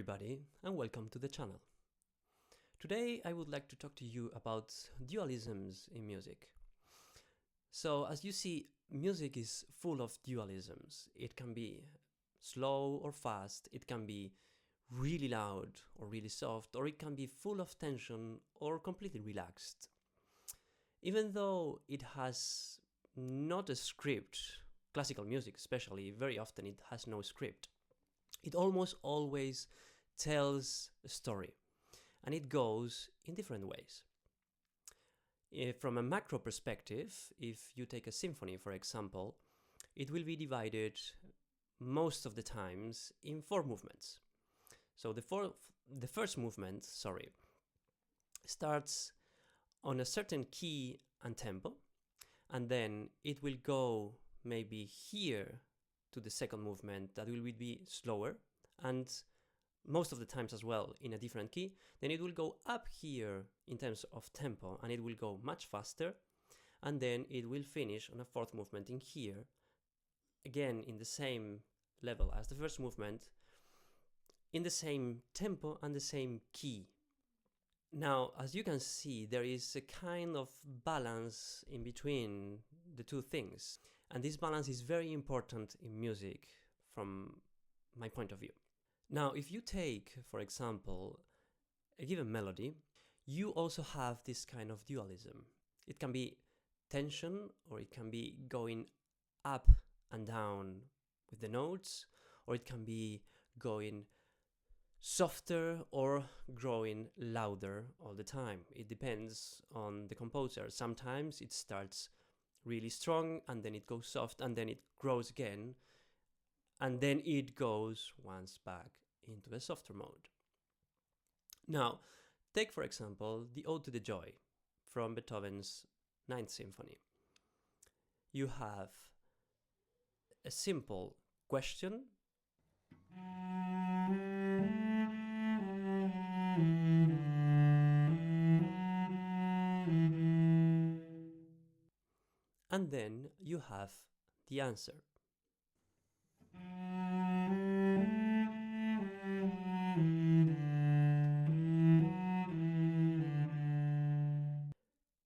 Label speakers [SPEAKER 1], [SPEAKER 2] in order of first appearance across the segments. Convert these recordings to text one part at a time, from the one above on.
[SPEAKER 1] everybody, and welcome to the channel. Today I would like to talk to you about dualisms in music. So as you see, music is full of dualisms. It can be slow or fast, it can be really loud or really soft, or it can be full of tension or completely relaxed. Even though it has not a script, classical music especially, very often it has no script. It almost always tells a story, and it goes in different ways. From a macro perspective, if you take a symphony, for example, it will be divided most of the times in four movements. So the first movement, starts on a certain key and tempo, and then it will go maybe here to the second movement that will be slower, and most of the times as well in a different key. Then it will go up here in terms of tempo, and it will go much faster, and then it will finish on a fourth movement in here, again in the same level as the first movement, in the same tempo and the same key. Now, as you can see, there is a kind of balance in between the two things. And this balance is very important in music from my point of view. Now, if you take, for example, a given melody, you also have this kind of dualism. It can be tension, or it can be going up and down with the notes, or it can be going softer or growing louder all the time. It depends on the composer. Sometimes it starts really strong, and then it goes soft, and then it grows again, and then it goes once back into a softer mode. Now, take for example the Ode to the Joy from Beethoven's Ninth Symphony. You have a simple question, and then you have the answer.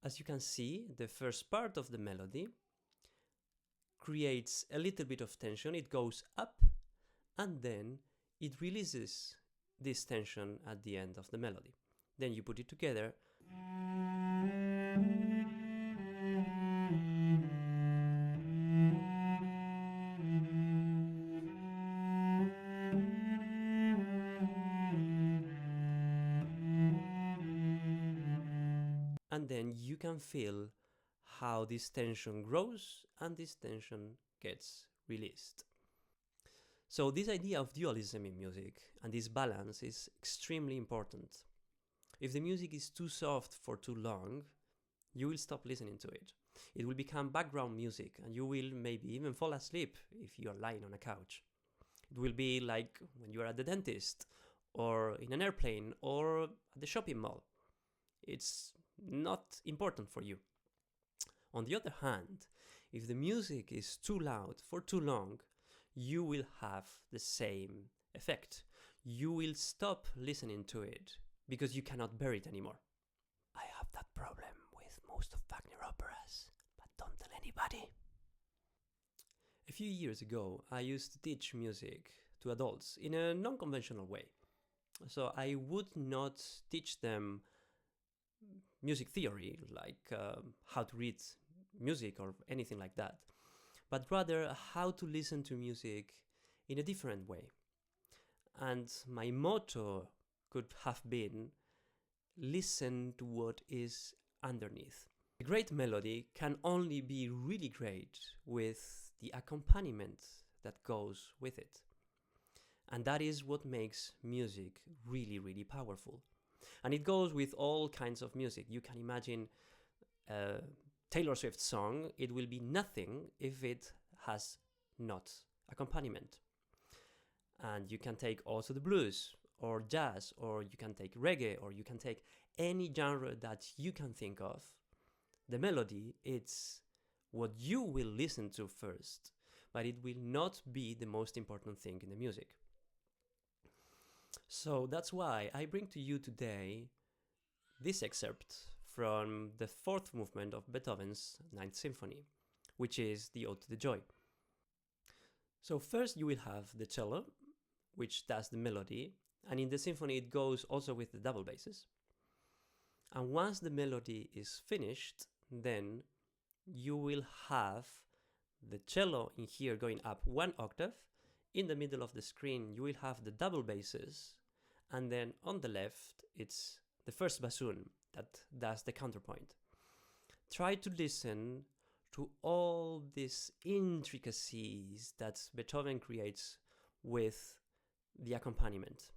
[SPEAKER 1] As you can see, the first part of the melody creates a little bit of tension. It goes up, and then it releases this tension at the end of the melody. Then you put it together, and then you can feel how this tension grows and this tension gets released. So this idea of dualism in music and this balance is extremely important. If the music is too soft for too long, you will stop listening to it. It will become background music, and you will maybe even fall asleep if you are lying on a couch. It will be like when you are at the dentist, or in an airplane, or at the shopping mall. It's not important for you. On the other hand, if the music is too loud for too long, you will have the same effect. You will stop listening to it because you cannot bear it anymore. I have that problem with most of Wagner operas, but don't tell anybody. A few years ago, I used to teach music to adults in a non-conventional way. So I would not teach them music theory, like how to read music or anything like that, but rather how to listen to music in a different way. And my motto could have been, listen to what is underneath. A great melody can only be really great with the accompaniment that goes with it. And that is what makes music really, really powerful. And it goes with all kinds of music. You can imagine a Taylor Swift song. It will be nothing if it has not accompaniment. And you can take also the blues or jazz, or you can take reggae, or you can take any genre that you can think of. The melody, it's what you will listen to first, but it will not be the most important thing in the music. So that's why I bring to you today this excerpt from the fourth movement of Beethoven's Ninth Symphony, which is the Ode to the Joy. So first you will have the cello, which does the melody, and in the symphony it goes also with the double basses. And once the melody is finished, then you will have the cello in here going up one octave. In the middle of the screen you will have the double basses, and then on the left it's the first bassoon that does the counterpoint. Try to listen to all these intricacies that Beethoven creates with the accompaniment,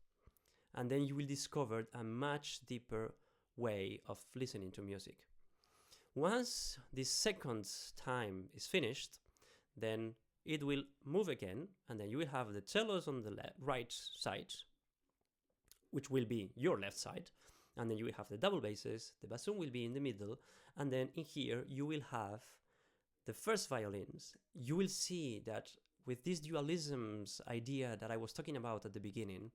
[SPEAKER 1] and then you will discover a much deeper way of listening to music. Once this second time is finished, then it will move again, and then you will have the cellos on the right side, which will be your left side, and then you will have the double basses, the bassoon will be in the middle, and then in here you will have the first violins. You will see that with this dualisms idea that I was talking about at the beginning,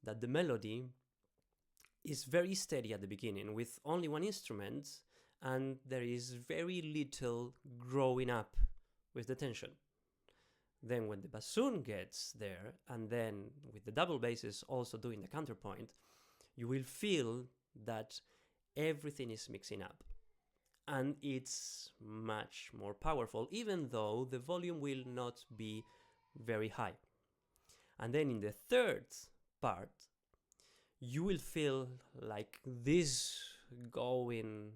[SPEAKER 1] that the melody is very steady at the beginning with only one instrument, and there is very little growing up with the tension. Then when the bassoon gets there, and then with the double basses also doing the counterpoint, you will feel that everything is mixing up. And it's much more powerful, even though the volume will not be very high. And then in the third part, you will feel like this going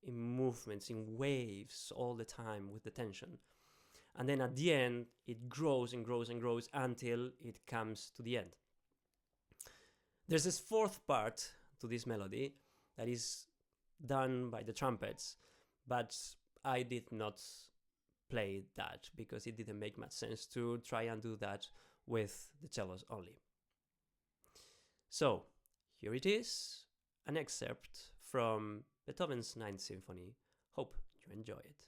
[SPEAKER 1] in movements, in waves all the time with the tension. And then at the end, it grows and grows and grows until it comes to the end. There's this fourth part to this melody that is done by the trumpets, but I did not play that because it didn't make much sense to try and do that with the cellos only. So here it is, an excerpt from Beethoven's Ninth Symphony. Hope you enjoy it.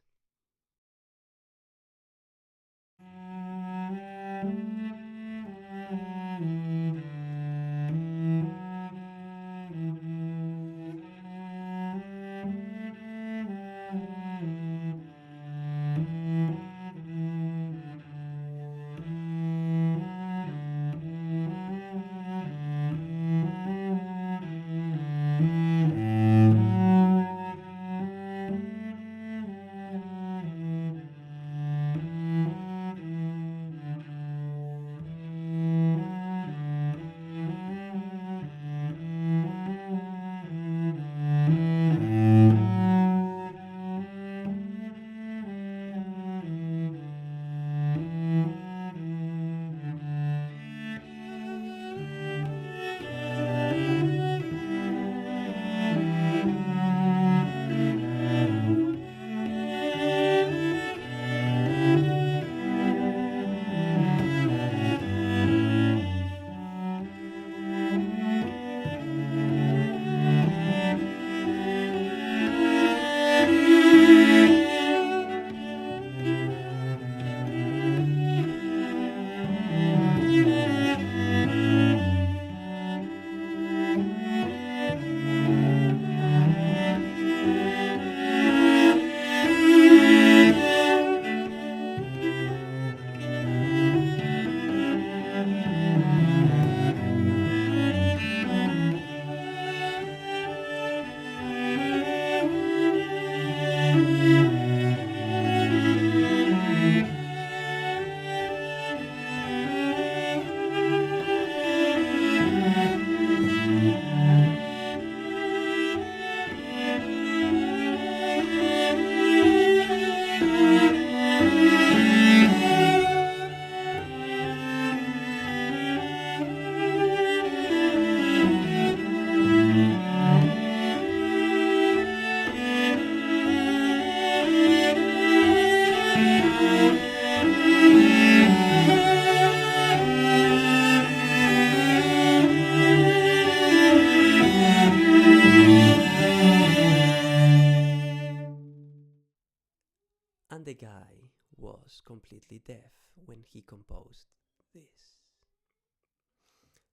[SPEAKER 1] And the guy was completely deaf when he composed this.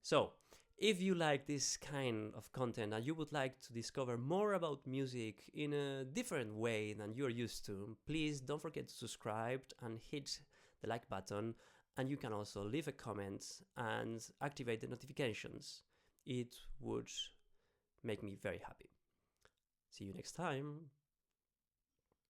[SPEAKER 1] So, if you like this kind of content and you would like to discover more about music in a different way than you're used to, please don't forget to subscribe and hit the like button. And you can also leave a comment and activate the notifications. It would make me very happy. See you next time.